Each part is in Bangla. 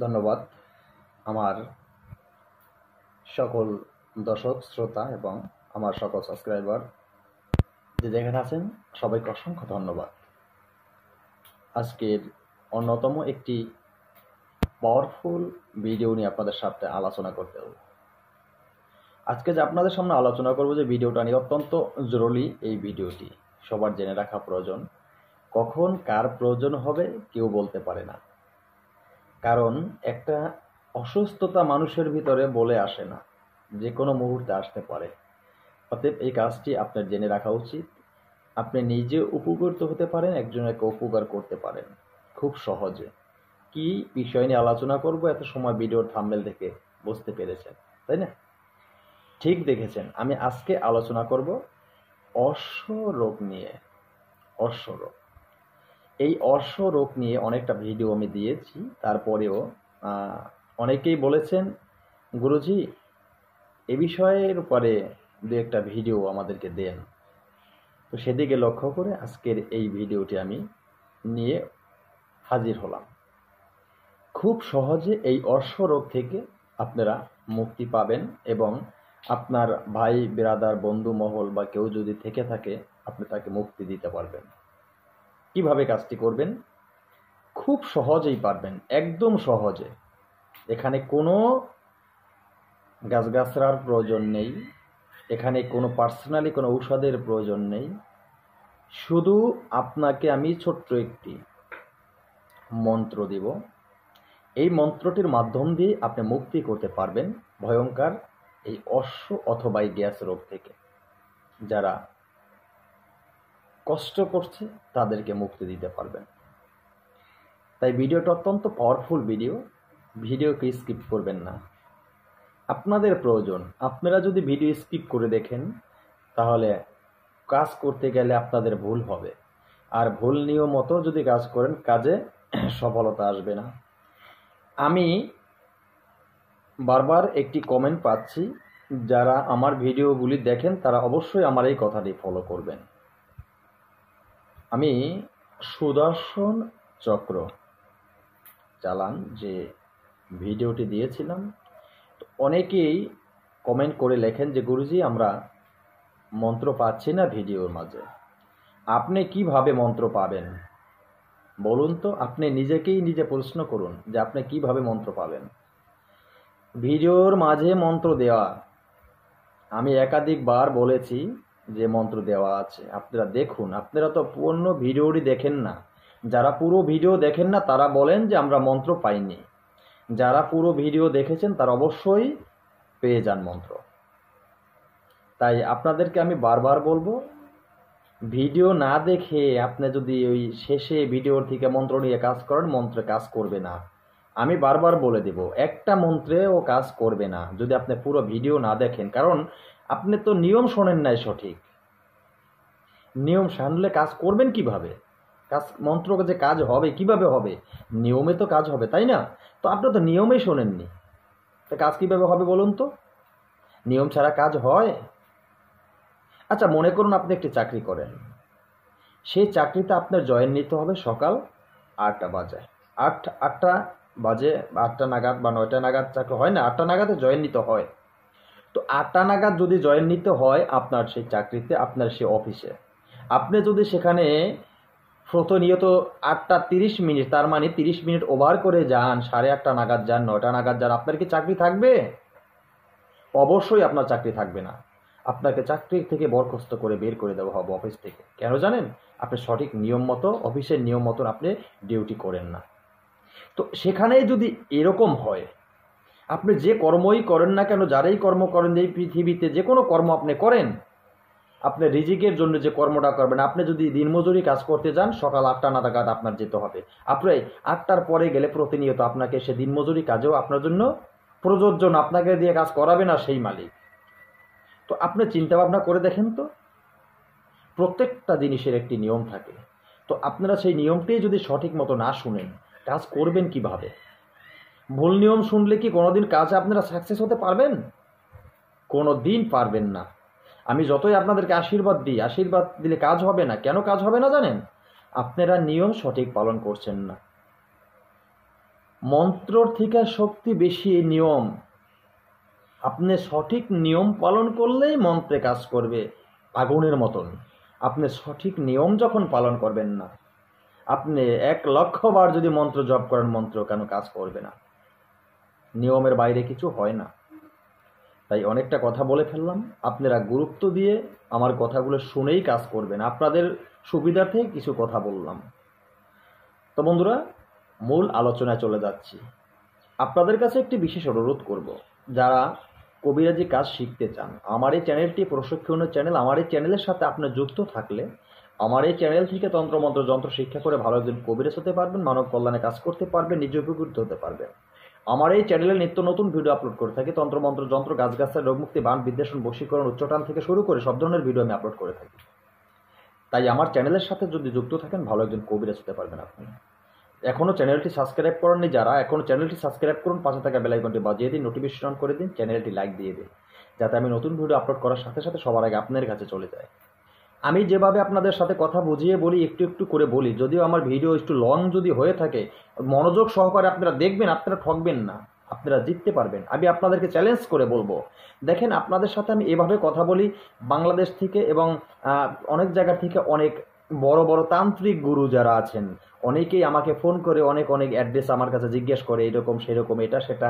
ধন্যবাদ আমার সকল দর্শক শ্রোতা এবং আমার সকল সাবস্ক্রাইবার যে যেখানে আছেন সবাইকে অসংখ্য ধন্যবাদ। আজকের অন্যতম একটি পাওয়ারফুল ভিডিও নিয়ে আপনাদের সাথে আলোচনা করতে হবে। আজকে যে আপনাদের সামনে আলোচনা করব যে ভিডিওটা নিয়ে অত্যন্ত জরুরি। এই ভিডিওটি সবার জেনে রাখা প্রয়োজন। কখন কার প্রয়োজন হবে কেউ বলতে পারে না, কারণ একটা অসুস্থতা মানুষের ভিতরে বলে আসে না, যে কোনো মুহূর্তে আসতে পারে। অতএব এই কাজটি আপনার জেনে রাখা উচিত। আপনি নিজে উপকৃত হতে পারেন, একজনকে উপকার করতে পারেন খুব সহজে। কি বিষয় নিয়ে আলোচনা করব এত সময় ভিডিওর থাম্বনেল দেখে বুঝতে পেরেছেন, তাই না? ঠিক দেখেছেন। আমি আজকে আলোচনা করব অর্শ রোগ নিয়ে। অর্শ রোগ, এই অর্শ রোগ নিয়ে অনেকটা ভিডিও আমি দিয়েছি। তারপরেও অনেকেই বলেছেন, গুরুজি এ বিষয়ের উপরে দু একটা ভিডিও আমাদেরকে দেন। তো সেদিকে লক্ষ্য করে আজকের এই ভিডিওটি আমি নিয়ে হাজির হলাম। খুব সহজে এই অর্শ রোগ থেকে আপনারা মুক্তি পাবেন এবং আপনার ভাই বিরাদার বন্ধু মহল বা কেউ যদি থেকে থাকে আপনি তাকে মুক্তি দিতে পারবেন। কিভাবে কাজটি করবেন? খুব সহজেই পারবেন, একদম সহজে। এখানে কোনো গাছগাছড়ার প্রয়োজন নেই, এখানে কোনো পার্সোনালি কোনো ঔষধের প্রয়োজন নেই। শুধু আপনাকে আমি ছোট্ট একটি মন্ত্র দিব। এই মন্ত্রটির মাধ্যম দিয়ে আপনি মুক্তি করতে পারবেন ভয়ঙ্কর এই অর্শ অথবা এই গ্যাস রোগ থেকে। যারা কষ্ট করছে তাদেরকে মুক্তি দিতে পারবেন। তাই ভিডিওটা অত্যন্ত পাওয়ারফুল ভিডিও। ভিডিওকে স্কিপ করবেন না। আপনাদের প্রয়োজন, আপনারা যদি ভিডিও স্কিপ করে দেখেন তাহলে কাজ করতে গেলে আপনাদের ভুল হবে। আর ভুল নিয়ম মতো যদি কাজ করেন কাজে সফলতা আসবে না। আমি বারবার একটি কমেন্ট পাচ্ছি, যারা আমার ভিডিওগুলি দেখেন তারা অবশ্যই আমার এই কথাটি ফলো করবেন। আমি সুদর্শন চক্র চালান যে ভিডিওটি দিয়েছিলাম, তো অনেকেই কমেন্ট করে লেখেন যে গুরুজি আমরা মন্ত্র পাচ্ছি না ভিডিওর মাঝে। আপনি কিভাবে মন্ত্র পাবেন বলুন তো? আপনি নিজেকেই নিজে প্রশ্ন করুন যে আপনি কিভাবে মন্ত্র পাবেন। ভিডিওর মাঝে মন্ত্র দেওয়া, আমি একাধিকবার বলেছি যে মন্ত্র দেওয়া আছে, আপনারা দেখুন। আপনারা তো পূর্ণ ভিডিওটি দেখেন না। যারা পুরো ভিডিও দেখেন না তারা বলেন যে আমরা মন্ত্র পাইনি। যারা পুরো ভিডিও দেখেছেন তারা অবশ্যই পেয়ে যান মন্ত্র। তাই আপনাদেরকে আমি বারবার বলবো, ভিডিও না দেখে আপনি যদি ওই শেষে ভিডিওর থেকে মন্ত্র নিয়ে কাজ করেন, মন্ত্রে কাজ করবে না। আমি বারবার বলে দেব, একটা মন্ত্রে ও কাজ করবে না যদি আপনি পুরো ভিডিও না দেখেন। কারণ আপনি তো নিয়ম শোনেন নাই সঠিক। নিয়ম শুনলে কাজ করবেন কিভাবে? কাজ মন্ত্র যে কাজ হবে কিভাবে হবে? নিয়মে তো কাজ হবে, তাই না? তো আপনি তো নিয়মেই শোনেননি, তো কাজ কিভাবে হবে বলুন তো? নিয়ম ছাড়া কাজ হয়? আচ্ছা মনে করুন আপনি একটি চাকরি করেন, সেই চাকরিতে আপনার জয়েন নিতে হবে সকাল 8টা বাজে। 8টা বাজে, 8টা নাগাদ বা 9টা নাগাদ চাকরি হয় না, 8টা নাগাদে জয়েন নিতে হয়। তো 8টা নাগাদ যদি জয়েন নিতে হয় আপনার সেই চাকরিতে, আপনার সেই অফিসে, আপনি যদি সেখানে প্রতিনিয়ত 8টা 30 মিনিট, তার মানে 30 মিনিট ওভার করে যান, 8:30 নাগাদ যান, 9টা নাগাদ যান, আপনার কি চাকরি থাকবে? অবশ্যই আপনার চাকরি থাকবে না। আপনাকে চাকরি থেকে বরখাস্ত করে বের করে দেওয়া হবে অফিস থেকে। কেন জানেন? আপনি সঠিক নিয়ম মতো, অফিসের নিয়ম মতন আপনি ডিউটি করেন না। তো সেখানে যদি এরকম হয়, আপনি যে কর্মই করেন না কেন, যারাই কর্ম করেন এই পৃথিবীতে, যে কোনো কর্ম আপনি করেন, আপনি রিজিকের জন্য যে কর্মটা করবেন, আপনি যদি দিনমজুরি কাজ করতে যান সকাল 8টা নাগাদ আপনার যেতে হবে। আপনি 8টার পরে গেলে প্রতিনিয়ত আপনাকে সে দিনমজুরি কাজেও আপনার জন্য প্রযোজ্য না, আপনাকে দিয়ে কাজ করাবে না সেই মালিক। তো আপনি চিন্তা ভাবনা করে দেখেন তো, প্রত্যেকটা জিনিসের একটি নিয়ম থাকে। তো আপনারা সেই নিয়মটি যদি সঠিক মতো না শুনেন, কাজ করবেন কিভাবে? ভুল নিয়ম শুনলে কি কোনোদিন কাজে আপনারা সাকসেস হতে পারবেন? কোনো দিন পারবেন না। আমি যতই আপনাদেরকে আশীর্বাদ দিই, আশীর্বাদ দিলে কাজ হবে না। কেন কাজ হবে না জানেন? আপনারা নিয়ম সঠিক পালন করছেন না। মন্ত্রর থেকে শক্তি বেশি নিয়ম। আপনি সঠিক নিয়ম পালন করলেই মন্ত্রে কাজ করবে আগুনের মতন। আপনি সঠিক নিয়ম যখন পালন করবেন না, আপনি 1,00,000 বার যদি মন্ত্র জপ করেন, মন্ত্র কেন কাজ করবে না? নিয়মের বাইরে কিছু হয় না। তাই অনেকটা কথা বলে ফেললাম, আপনারা গুরুত্ব দিয়ে আমার কথাগুলো শুনেই কাজ করবেন। আপনাদের সুবিধার্থে কিছু কথা বললাম। তো বন্ধুরা, মূল আলোচনায় চলে যাচ্ছি। আপনাদের কাছে একটি বিশেষ অনুরোধ করব, যারা কবিরাজি কাজ শিখতে চান, আমার এই চ্যানেলটি প্রশিক্ষণের চ্যানেল। আমার এই চ্যানেলের সাথে আপনার যুক্ত থাকলে আমার এই চ্যানেল থেকে তন্ত্রমন্ত্র যন্ত্র শিক্ষা করে ভালো একজন কবিরাজ হতে পারবেন, মানব কল্যাণে কাজ করতে পারবেন, নিজে উপকৃত হতে পারবেন। আমার এই চ্যানেলে নিত্য নতুন ভিডিও আপলোড করে থাকি। তন্ত্রমন্ত্র যন্ত্র, গাছগাছার রোগমুক্তি, বান বিদ্বেষণ, বশীকরণ, উচ্চটান থেকে শুরু করে সব ধরনের ভিডিও আমি আপলোড করে থাকি। তাই আমার চ্যানেলের সাথে যদি যুক্ত থাকেন, ভালো একজন কবিরাজ হতে পারবেন আপনি। এখনও চ্যানেলটি সাবস্ক্রাইব করেননি যারা, এখনও চ্যানেলটি সাবস্ক্রাইব করুন, পাশে থাকা বেল আইকনটি বাজিয়ে দিন, নোটিফিকেশন অন করে দিন, চ্যানেলটি লাইক দিয়ে দিন, যাতে আমি নতুন ভিডিও আপলোড করার সাথে সাথে সবার আগে আপনার কাছে চলে যায়। আমি যেভাবে আপনাদের সাথে কথা বুঝিয়ে বলি, একটু একটু করে বলি, যদিও আমার ভিডিও একটু লং যদি হয়ে থাকে, মনোযোগ সহকারে আপনারা দেখবেন, আপনারা ঠকবেন না, আপনারা জিততে পারবেন। আমি আপনাদেরকে চ্যালেঞ্জ করে বলবো, দেখেন আপনাদের সাথে আমি এভাবে কথা বলি, বাংলাদেশ থেকে এবং অনেক জায়গা থেকে অনেক বড় বড় তান্ত্রিক গুরু যারা আছেন, অনেকেই আমাকে ফোন করে অনেক অনেক অ্যাড্রেস আমার কাছে জিজ্ঞেস করে, এরকম সেরকম, এটা সেটা।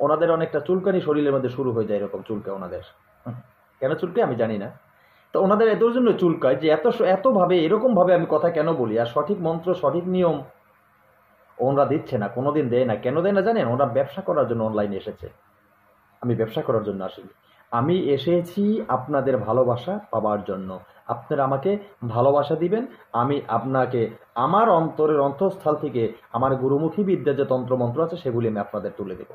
ওনাদের অনেকটা চুলকানি শরীরের মধ্যে শুরু হয়ে যায়, এরকম চুলকে ওনাদের। কেন চুলকে আমি জানি না। তো ওনাদের এত জন্য চুলকায় যে এতভাবে এরকমভাবে আমি কথা কেন বলি, আর সঠিক মন্ত্র সঠিক নিয়ম ওনারা দিচ্ছে না, কোনোদিন দেয় না। কেন দেয় না জানেন? ওরা ব্যবসা করার জন্য অনলাইনে এসেছে। আমি ব্যবসা করার জন্য আসিনি, আমি এসেছি আপনাদের ভালোবাসা পাওয়ার জন্য। আপনারা আমাকে ভালোবাসা দিবেন, আমি আপনাকে আমার অন্তরের অন্তঃস্থল থেকে আমার গুরুমুখী বিদ্যা যে তন্ত্রমন্ত্র আছে সেগুলি আমি আপনাদের তুলে দেব।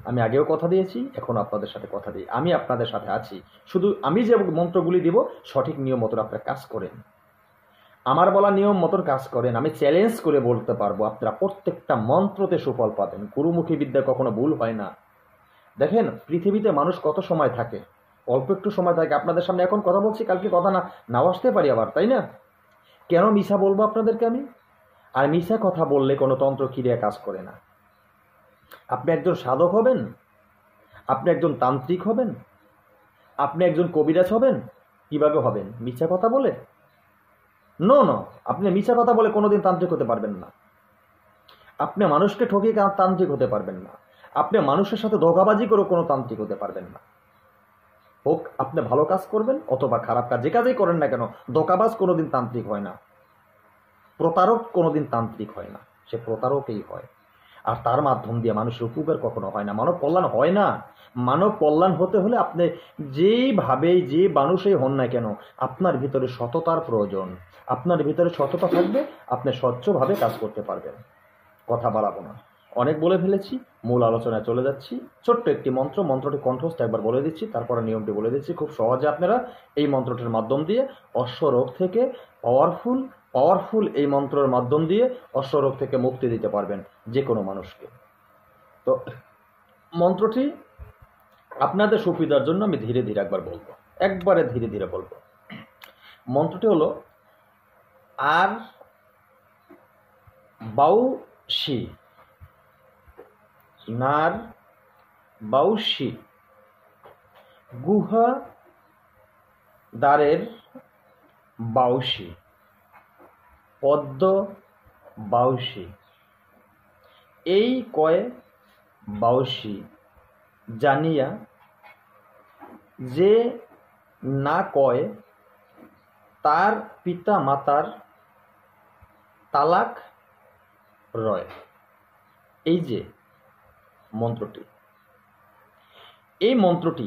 আমি আগেও কথা দিয়েছি, এখন আপনাদের সাথে কথা দিই, আমি আপনাদের সাথে আছি। শুধু আমি যে মন্ত্রগুলি দিব সঠিক নিয়ম মতো আপনারা কাজ করেন, আমার বলা নিয়ম মতন কাজ করেন। আমি চ্যালেঞ্জ করে বলতে পারবো, আপনারা প্রত্যেকটা মন্ত্রতে সুফল পাবেন। গুরুমুখী বিদ্যা কখনো ভুল হয় না। দেখেন পৃথিবীতে মানুষ কত সময় থাকে, অল্প একটু সময় থাকে। আপনাদের সামনে এখন কথা বলছি, কালকে কথা নাও আসতে পারি আবার, তাই না? কেন মিছা বলবো আপনাদেরকে আমি? আর মিছা কথা বললে কোনো তন্ত্র ক্রিয়া কাজ করে না। আপনি একজন সাধক হবেন, আপনি একজন তান্ত্রিক হবেন, আপনি একজন কবিরাজ হবেন, কিভাবে হবেন? মিথ্যা কথা বলে? নো, আপনি মিথ্যা কথা বলে কোনোদিন তান্ত্রিক হতে পারবেন না। আপনি মানুষকে ঠকিয়ে তান্ত্রিক হতে পারবেন না। আপনি মানুষের সাথে ধোঁকাবাজি করে কোনো তান্ত্রিক হতে পারবেন না। হোক আপনি ভালো কাজ করবেন অথবা খারাপ কাজ, যে কাজেই করেন না কেন, ধোঁকাবাজ কোনোদিন তান্ত্রিক হয় না, প্রতারক কোনোদিন তান্ত্রিক হয় না, সে প্রতারকই হয়। আর তার মাধ্যম দিয়ে মানুষের উপকার কখনো হয় না, মানব কল্যাণ হয় না। মানব কল্যাণ হতে হলে আপনি যেভাবে যে মানুষই হন না কেন, আপনার ভিতরে সততার প্রয়োজন। আপনার ভিতরে সততা থাকবে, আপনি স্বচ্ছভাবে কাজ করতে পারবেন। কথা বাড়াবো না, অনেক বলে ফেলেছি, মূল আলোচনায় চলে যাচ্ছি। ছোট্ট একটি মন্ত্র, মন্ত্রটি কণ্ঠস্থ একবার বলে দিচ্ছি, তারপরে নিয়মটি বলে দিচ্ছি। খুব সহজে আপনারা এই মন্ত্রটির মাধ্যম দিয়ে অশ্বরোগ থেকে পাওয়ারফুল এই মন্ত্রের মাধ্যম দিয়ে অশ্বরোগ থেকে মুক্তি দিতে পারবেন যে কোনো মানুষকে। তো মন্ত্রটি আপনাদের সুবিধার জন্য আমি ধীরে ধীরে একবার বলবো, একবারে ধীরে ধীরে বলবো। মন্ত্রটি হলো আর বাউশি, নার বাউশি, গুহা দ্বারের বাউশি, পদ্ম বাউশি, এই কয়ে বাউশি জানিয়া যে না কয় তার পিতা মাতার তালাক রয়। এই যে মন্ত্রটি, এই মন্ত্রটি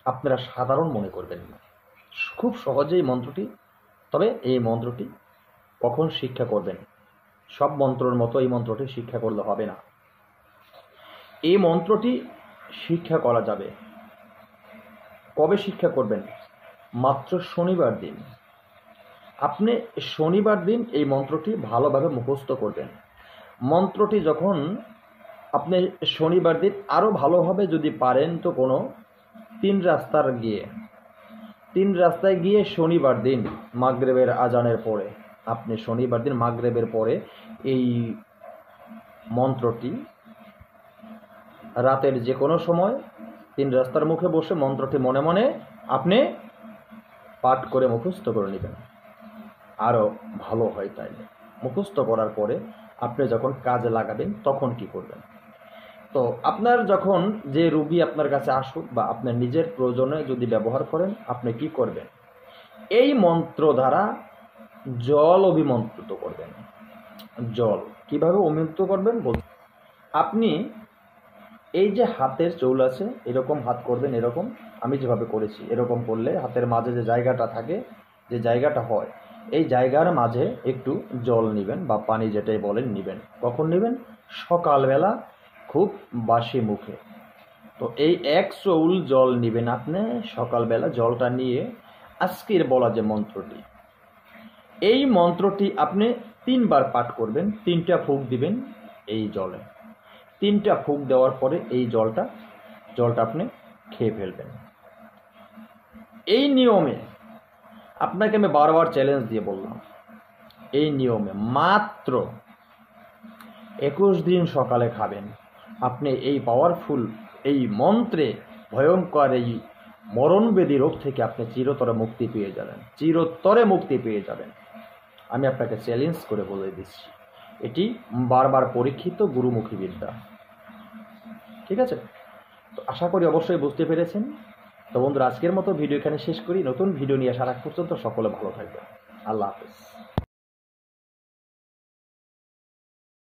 আপনারা সাধারণ মনে করবেন না, খুব সহজেই মন্ত্রটি। তবে এই মন্ত্রটি কখন শিক্ষা করবেন? সব মন্ত্রের মতো এই মন্ত্রটি শিক্ষা করলে হবে না। এই মন্ত্রটি শিক্ষা করা যাবে কবে শিক্ষা করবেন? মাত্র শনিবার দিন। আপনি শনিবার দিন এই মন্ত্রটি ভালোভাবে মুখস্থ করবেন। মন্ত্রটি যখন আপনি শনিবার দিন আরও ভালোভাবে যদি পারেন, তো কোনো তিন রাস্তায় গিয়ে শনিবার দিন মাগরিবের আজানের পরে, আপনি শনিবার দিন মাগরিবের পরে এই মন্ত্রটি রাতের যে কোনো সময় 3 রাস্তার মুখে বসে মন্ত্রটি মনে মনে আপনি পাঠ করে মুখস্থ করে নেবেন, আরও ভালো হয়। তাইলে মুখস্থ করার পরে আপনি যখন কাজে লাগাবেন তখন কি করবেন? তো আপনার যখন যে রোগী আপনার কাছে আসুক বা আপনার নিজের প্রয়োজনে যদি ব্যবহার করেন, আপনি কি করবেন? এই মন্ত্র দ্বারা জল অভিমন্ত্রিত করবেন। জল কিভাবে অভিমন্ত্রিত করবেন বলতে, আপনি এই যে হাতের চৌল আছে, এরকম হাত করবেন, এরকম আমি যেভাবে করেছি এরকম করলে হাতের মাঝে যে জায়গাটা থাকে, যে জায়গাটা হয়, এই জায়গার মাঝে একটু জল নেবেন বা পানি যেটাই বলেন নেবেন। কখন নেবেন? সকালবেলা খুব বাসি মুখে। তো এই 1 চৌল জল নেবেন আপনি সকালবেলা। জলটা নিয়ে আজকের বলা যে মন্ত্রটি, এই মন্ত্রটি আপনি 3 বার পাঠ করবেন, 3টা ফুঁক দিবেন এই জলে। 3টা ফুঁক দেওয়ার পরে এই জলটা আপনি খেয়ে ফেলবেন। এই নিয়মে আপনাকে আমি বারবার চ্যালেঞ্জ দিয়ে বললাম, এই নিয়মে মাত্র 21 দিন সকালে খাবেন, আপনি এই পাওয়ারফুল এই মন্ত্রে ভয়ঙ্কর এই মরণবেদী রোগ থেকে আপনি চিরতরে মুক্তি পেয়ে যাবেন, চিরতরে মুক্তি পেয়ে যাবেন। আমি আপনাকে চ্যালেঞ্জ করে বলে দিচ্ছি, এটি বারবার পরীক্ষিত গুরুমুখী বিদ্যা। ঠিক আছে? তো আশা করি অবশ্যই বুঝতে পেরেছেন। তো বন্ধুরা, আজকের মতো ভিডিও এখানে শেষ করি। নতুন ভিডিও নিয়ে আসার আগ পর্যন্ত সকলে ভালো থাকবেন। আল্লাহ হাফেজ।